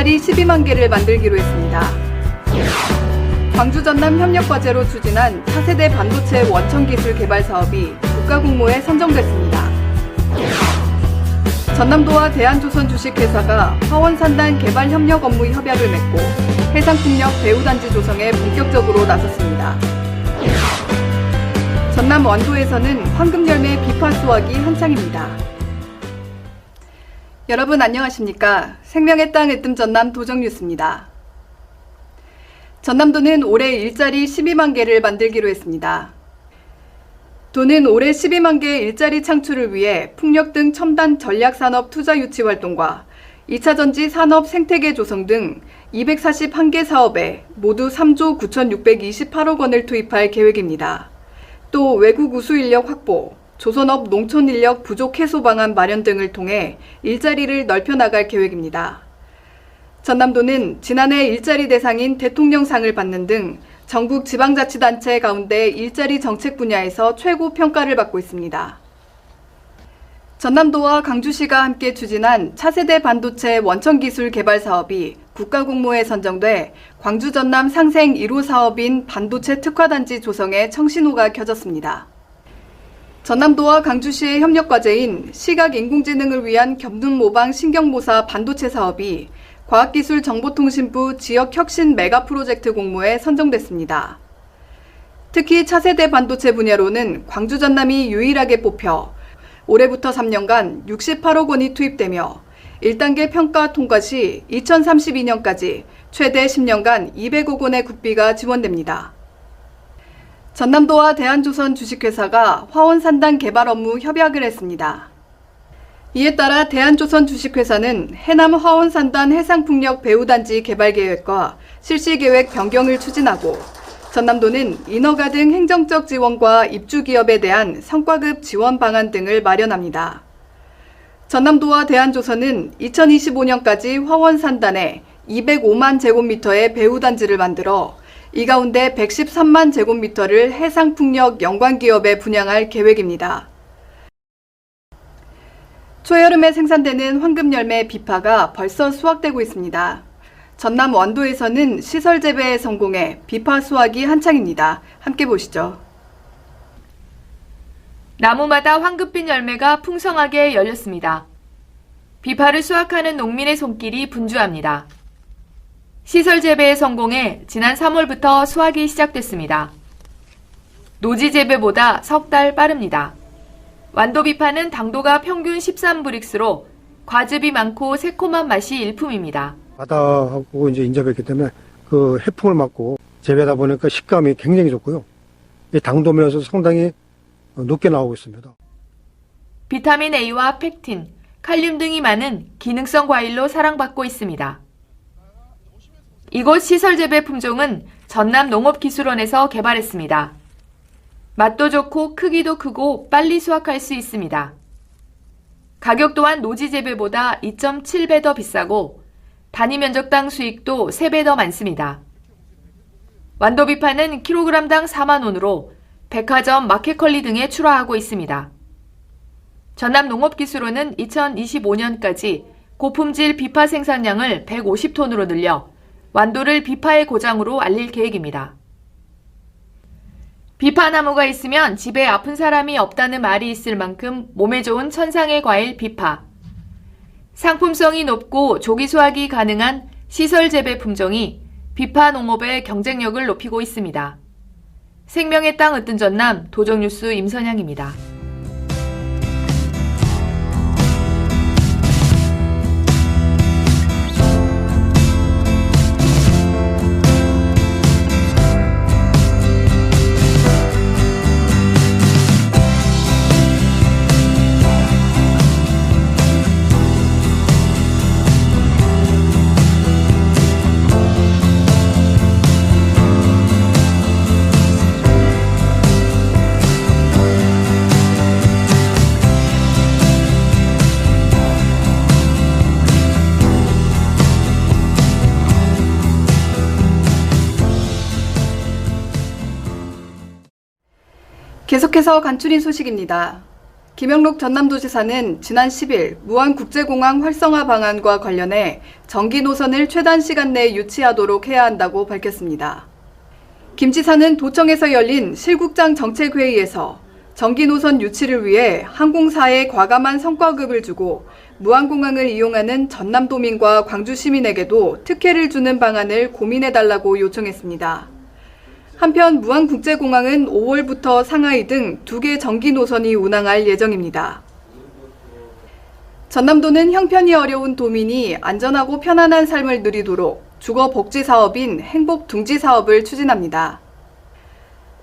일자리 12만 개를 만들기로 했습니다. 광주 전남 협력과제로 추진한 차세대 반도체 원천기술 개발 사업이 국가공모에 선정됐습니다. 전남도와 대한조선 주식회사가 화원산단 개발 협력 업무 협약을 맺고 해상풍력 배후단지 조성에 본격적으로 나섰습니다. 전남 완도에서는 황금열매 비파 수확이 한창입니다. 여러분 안녕하십니까? 생명의 땅 으뜸 전남 도정뉴스입니다. 전남도는 올해 일자리 12만 개를 만들기로 했습니다. 도는 올해 12만 개의 일자리 창출을 위해 풍력 등 첨단 전략산업 투자 유치 활동과 2차 전지 산업 생태계 조성 등 241개 사업에 모두 3조 9,628억 원을 투입할 계획입니다. 또 외국 우수 인력 확보, 조선업 농촌 인력 부족 해소 방안 마련 등을 통해 일자리를 넓혀 나갈 계획입니다. 전남도는 지난해 일자리 대상인 대통령상을 받는 등 전국 지방자치단체 가운데 일자리 정책 분야에서 최고 평가를 받고 있습니다. 전남도와 강주시가 함께 추진한 차세대 반도체 원천기술 개발 사업이 국가공모에 선정돼 광주 전남 상생 1호 사업인 반도체 특화단지 조성에 청신호가 켜졌습니다. 전남도와 강주시의 협력과제인 시각인공지능을 위한 겸눈모방 신경모사 반도체 사업이 과학기술정보통신부 지역혁신 메가프로젝트 공모에 선정됐습니다. 특히 차세대 반도체 분야로는 광주 전남이 유일하게 뽑혀 올해부터 3년간 68억 원이 투입되며 1단계 평가 통과 시 2032년까지 최대 10년간 200억 원의 국비가 지원됩니다. 전남도와 대한조선 주식회사가 화원산단 개발 업무 협약을 했습니다. 이에 따라 대한조선 주식회사는 해남 화원산단 해상풍력 배후단지 개발 계획과 실시 계획 변경을 추진하고 전남도는 인허가 등 행정적 지원과 입주기업에 대한 성과급 지원 방안 등을 마련합니다. 전남도와 대한조선은 2025년까지 화원산단에 205만 제곱미터의 배후단지를 만들어 이 가운데 113만 제곱미터를 해상풍력 연관기업에 분양할 계획입니다. 초여름에 생산되는 황금열매 비파가 벌써 수확되고 있습니다. 전남 완도에서는 시설 재배에 성공해 비파 수확이 한창입니다. 함께 보시죠. 나무마다 황금빛 열매가 풍성하게 열렸습니다. 비파를 수확하는 농민의 손길이 분주합니다. 시설 재배에 성공해 지난 3월부터 수확이 시작됐습니다. 노지 재배보다 석 달 빠릅니다. 완도 비파는 당도가 평균 13브릭스로 과즙이 많고 새콤한 맛이 일품입니다. 바다하고 이제 인접했기 때문에 그 해풍을 맞고 재배하다 보니까 식감이 굉장히 좋고요. 당도 면에서 상당히 높게 나오고 있습니다. 비타민 A와 펙틴, 칼륨 등이 많은 기능성 과일로 사랑받고 있습니다. 이곳 시설 재배 품종은 전남 농업기술원에서 개발했습니다. 맛도 좋고 크기도 크고 빨리 수확할 수 있습니다. 가격 또한 노지 재배보다 2.7배 더 비싸고 단위 면적당 수익도 3배 더 많습니다. 완도 비파는 킬로그램당 4만 원으로 백화점, 마켓컬리 등에 출하하고 있습니다. 전남 농업기술원은 2025년까지 고품질 비파 생산량을 150톤으로 늘려 완도를 비파의 고장으로 알릴 계획입니다. 비파나무가 있으면 집에 아픈 사람이 없다는 말이 있을 만큼 몸에 좋은 천상의 과일 비파. 상품성이 높고 조기 수확이 가능한 시설 재배 품종이 비파 농업의 경쟁력을 높이고 있습니다. 생명의 땅 으뜸 전남 도정뉴스 임선양입니다. 계속해서 간추린 소식입니다. 김영록 전남도지사는 지난 10일 무안국제공항 활성화 방안과 관련해 전기 노선을 최단 시간 내에 유치하도록 해야 한다고 밝혔습니다. 김 지사는 도청에서 열린 실국장 정책회의에서 전기 노선 유치를 위해 항공사에 과감한 성과급을 주고 무안공항을 이용하는 전남도민과 광주시민에게도 특혜를 주는 방안을 고민해달라고 요청했습니다. 한편 무안국제공항은 5월부터 상하이 등 2개 전기 노선이 운항할 예정입니다. 전남도는 형편이 어려운 도민이 안전하고 편안한 삶을 누리도록 주거복지 사업인 행복둥지 사업을 추진합니다.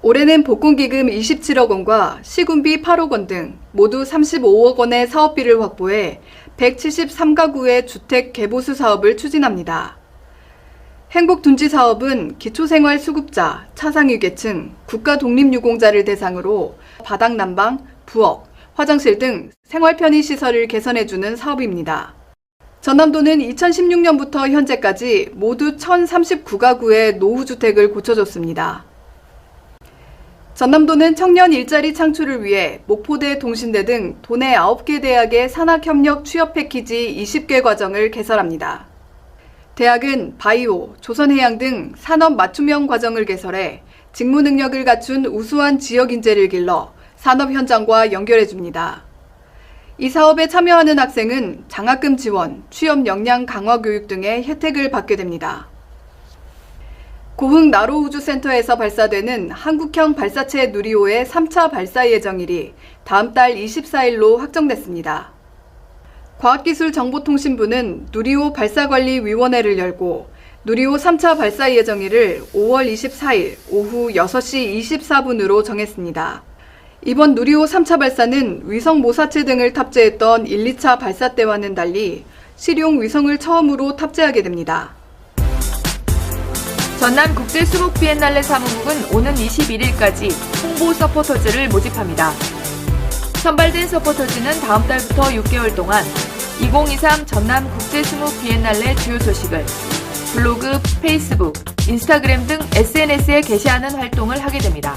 올해는 복권기금 27억 원과 시군비 8억 원 등 모두 35억 원의 사업비를 확보해 173가구의 주택 개보수 사업을 추진합니다. 행복둔지 사업은 기초생활수급자, 차상위계층, 국가독립유공자를 대상으로 바닥난방, 부엌, 화장실 등 생활편의시설을 개선해주는 사업입니다. 전남도는 2016년부터 현재까지 모두 1,039가구의 노후주택을 고쳐줬습니다. 전남도는 청년 일자리 창출을 위해 목포대, 동신대 등 도내 9개 대학의 산학협력 취업 패키지 20개 과정을 개설합니다. 대학은 바이오, 조선해양 등 산업 맞춤형 과정을 개설해 직무 능력을 갖춘 우수한 지역 인재를 길러 산업 현장과 연결해줍니다. 이 사업에 참여하는 학생은 장학금 지원, 취업 역량 강화 교육 등의 혜택을 받게 됩니다. 고흥 나로우주센터에서 발사되는 한국형 발사체 누리호의 3차 발사 예정일이 다음 달 24일로 확정됐습니다. 과학기술정보통신부는 누리호 발사관리위원회를 열고 누리호 3차 발사 예정일을 5월 24일 오후 6시 24분으로 정했습니다. 이번 누리호 3차 발사는 위성 모사체 등을 탑재했던 1, 2차 발사 때와는 달리 실용 위성을 처음으로 탑재하게 됩니다. 전남국제수목비엔날레 사무국은 오는 21일까지 홍보 서포터즈를 모집합니다. 선발된 서포터즈는 다음 달부터 6개월 동안 2023 전남국제수목비엔날레 주요 소식을 블로그, 페이스북, 인스타그램 등 SNS에 게시하는 활동을 하게 됩니다.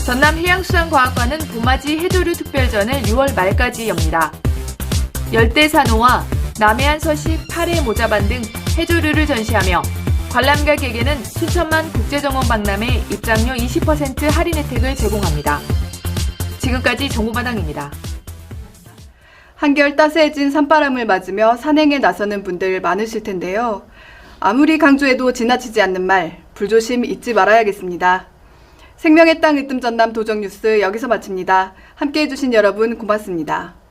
전남해양수산과학관은 봄맞이 해조류 특별전을 6월 말까지 엽니다. 열대산호와 남해안 서식 8회 모자반 등 해조류를 전시하며 관람객에게는 순천만 국제정원 박람회 입장료 20% 할인 혜택을 제공합니다. 지금까지 정보바닥입니다. 한결 따스해진 산바람을 맞으며 산행에 나서는 분들 많으실 텐데요. 아무리 강조해도 지나치지 않는 말, 불조심 잊지 말아야겠습니다. 생명의 땅 으뜸 전남 도정뉴스 여기서 마칩니다. 함께해 주신 여러분 고맙습니다.